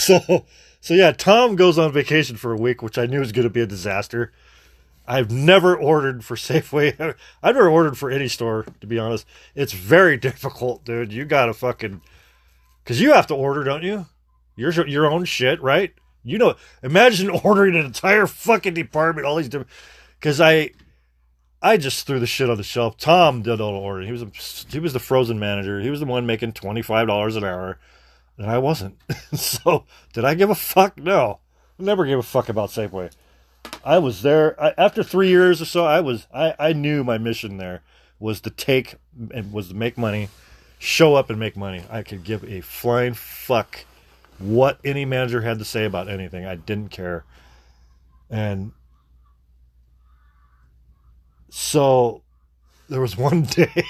So, so yeah, Tom goes on vacation for a week, which I knew was going to be a disaster. I've never ordered for Safeway. I've never ordered for any store, to be honest. It's very difficult, dude. You gotta fucking, because you have to order, don't you? Your own shit, right? You know, imagine ordering an entire fucking department, all these different. Because I just threw the shit on the shelf. Tom did all the ordering. He was the frozen manager. He was the one making $25 an hour, and I wasn't. So did I give a fuck? No, I never gave a fuck about Safeway. I was there after 3 years or so. I knew my mission there was to make money, show up and make money. I could give a flying fuck what any manager had to say about anything. I didn't care. And so there was one day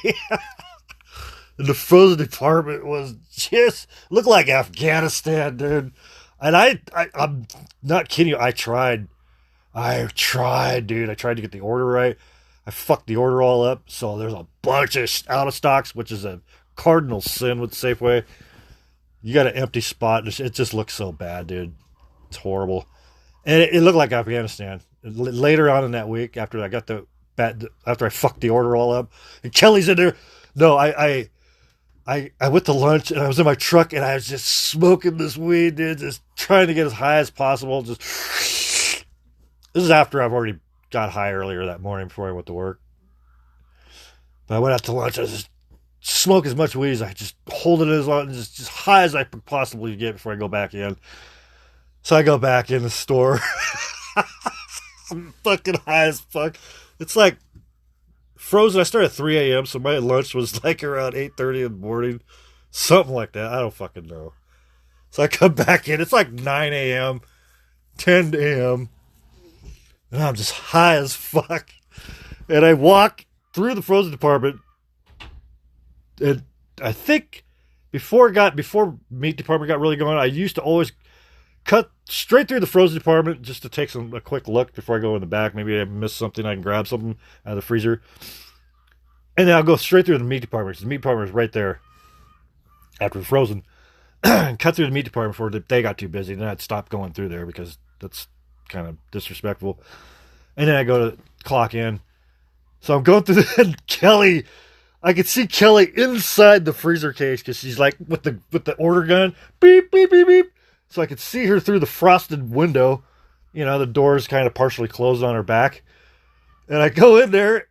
and the frozen department was just looked like Afghanistan, dude. And I'm not kidding you. I tried, dude. I tried to get the order right. I fucked the order all up. So there's a bunch of out of stocks, which is a cardinal sin with Safeway. You got an empty spot. It just looks so bad, dude. It's horrible. And it looked like Afghanistan. Later on in that week, after I fucked the order all up, and Kelly's in there. No, I went to lunch and I was in my truck and I was just smoking this weed, dude, just trying to get as high as possible. This is after I've already got high earlier that morning before I went to work. But I went out to lunch. I was just smoke as much weed as I just hold it as long, just high as I could possibly get before I go back in. So I go back in the store. I'm fucking high as fuck. It's like frozen. I started at 3 a.m. So my lunch was like around 8:30 in the morning. Something like that. I don't fucking know. So I come back in. It's like 9 a.m., 10 a.m. And I'm just high as fuck. And I walk through the frozen department. And I think before meat department got really going, I used to always cut straight through the frozen department just to take a quick look before I go in the back. Maybe I missed something. I can grab something out of the freezer. And then I'll go straight through the meat department. The meat department is right there after the frozen. And cut through the meat department before they got too busy. Then I'd stop going through there because that's kind of disrespectful. And then I go to clock in. So I'm going through and Kelly, I could see Kelly inside the freezer case because she's like with the order gun, beep, beep, beep, beep. So I could see her through the frosted window. You know, the door's kind of partially closed on her back. And I go in there,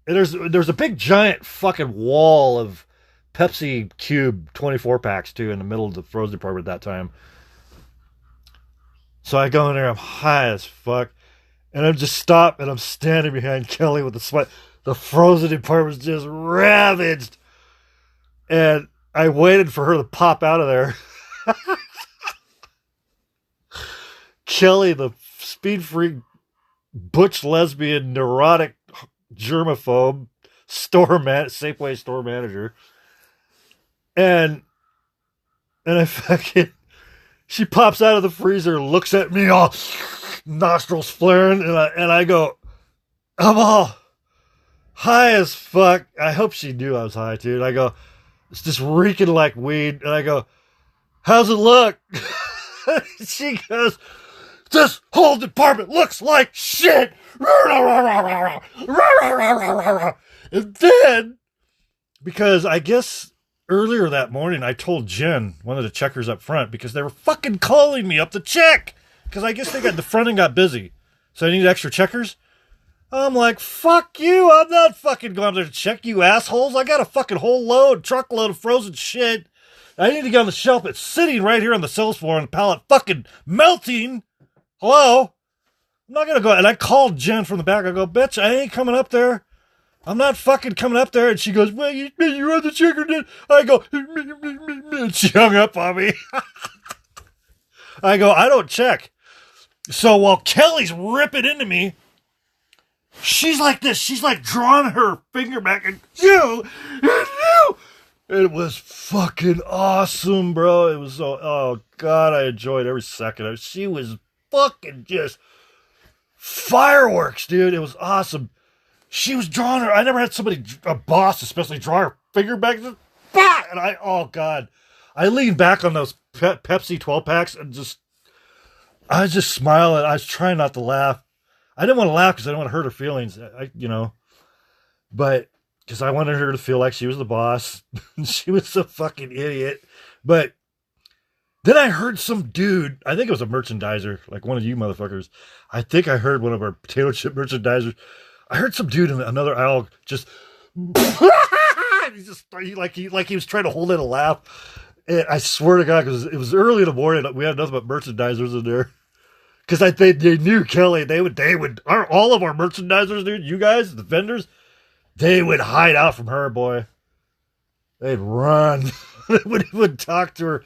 and there's a big giant fucking wall of Pepsi Cube 24 packs too in the middle of the frozen department at that time. So I go in there, I'm high as fuck, and I'm just stopped, and I'm standing behind Kelly with the sweat. The frozen department's just ravaged, and I waited for her to pop out of there. Kelly, the speed freak, butch lesbian, neurotic, germaphobe, Safeway store manager, and I fucking, she pops out of the freezer, looks at me all nostrils flaring, and I go, I'm all high as fuck. I hope she knew I was high too. And I go, it's just reeking like weed, and I go, how's it look? She goes, this whole department looks like shit. And then, because I guess earlier that morning I told Jen, one of the checkers up front, because they were fucking calling me up to check. Because I guess the front end got busy. So I needed extra checkers. I'm like, fuck you. I'm not fucking going there to check, you assholes. I got a fucking whole truckload of frozen shit. I need to get on the shelf. It's sitting right here on the sales floor on the pallet, fucking melting. Hello? I'm not going to go. And I called Jen from the back. I go, bitch, I ain't coming up there. I'm not fucking coming up there. And she goes, well, you run the checker, did? I go, and she hung up on me. I go, I don't check. So while Kelly's ripping into me, she's like this. She's like drawing her finger back and you. It was fucking awesome, bro. It was so, oh God, I enjoyed every second of it. She was fucking just fireworks, dude. It was awesome. She was drawing her, I never had a boss especially, draw her finger back. And oh God, I leaned back on those Pepsi 12 packs and I was just smiling. I was trying not to laugh. I didn't want to laugh because I didn't want to hurt her feelings. But because I wanted her to feel like she was the boss. She was a fucking idiot. But then I heard some dude, I think it was a merchandiser, like one of you motherfuckers. I think I heard one of our potato chip merchandisers. I heard some dude in another aisle just, like he was trying to hold in a laugh. And I swear to God, because it was early in the morning, we had nothing but merchandisers in there. Because they knew Kelly. All of our merchandisers, dude, you guys, the vendors, they would hide out from her, boy. They'd run. They wouldn't even talk to her.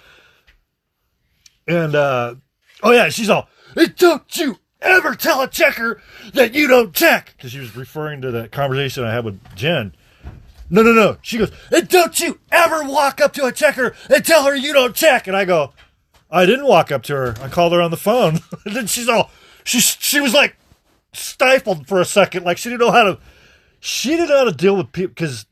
And, oh yeah, she's all, hey, don't you ever tell a checker that you don't check. Because she was referring to that conversation I had with Jen. No. She goes, and don't you ever walk up to a checker and tell her you don't check. And I go, I didn't walk up to her. I called her on the phone. And then she was like stifled for a second. Like she didn't know how to deal with people. Because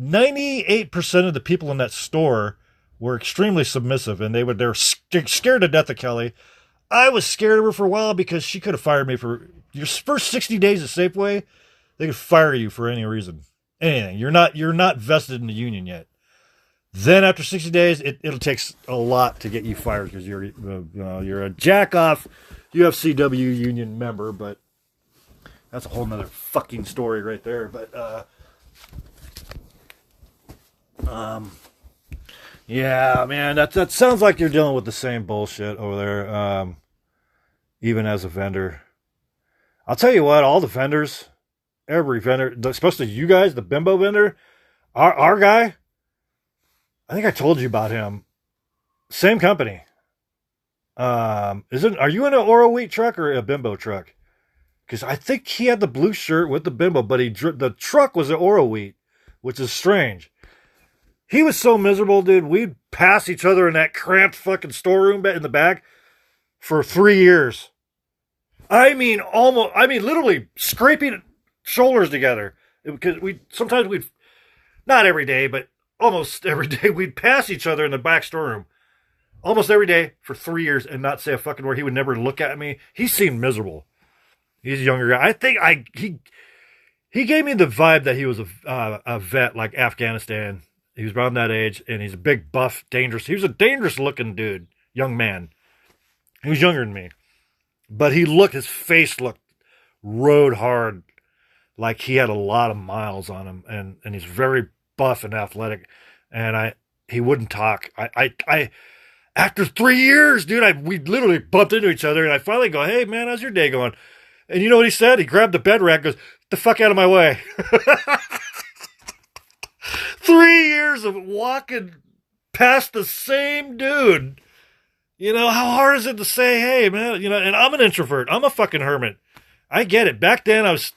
98% of the people in that store were extremely submissive. And they were scared to death of Kelly. I was scared of her for a while because she could have fired me for your first 60 days at Safeway. They could fire you for any reason. Anything. You're not vested in the union yet. Then after 60 days, it'll take a lot to get you fired because you're a jack-off UFCW union member, but that's a whole nother fucking story right there. But yeah, man, that sounds like you're dealing with the same bullshit over there. Even as a vendor, I'll tell you what, all the vendors. Every vendor, especially you guys, the bimbo vendor, our guy, I think I told you about him. Same company. Are you in an Oro Wheat truck or a bimbo truck? Because I think he had the blue shirt with the bimbo, but the truck was an Oro Wheat, which is strange. He was so miserable, dude. We'd pass each other in that cramped fucking storeroom in the back for 3 years. I mean, literally scraping shoulders together, because sometimes we'd, not every day, but almost every day, we'd pass each other in the back storeroom almost every day for 3 years and not say a fucking word. He would never look at me. He seemed miserable. He's a younger guy. I think he gave me the vibe that he was a vet, like Afghanistan. He was around that age, and he's a big, buff, dangerous. He was a dangerous looking dude, young man. He was younger than me, but his face looked rode hard. Like he had a lot of miles on him, and he's very buff and athletic, and he wouldn't talk. I after 3 years, dude, we literally bumped into each other, and I finally go, hey man, how's your day going? And you know what he said? He grabbed the bed rack, goes, get the fuck out of my way. 3 years of walking past the same dude. You know, how hard is it to say, hey man, and I'm an introvert. I'm a fucking hermit. I get it. Back then I was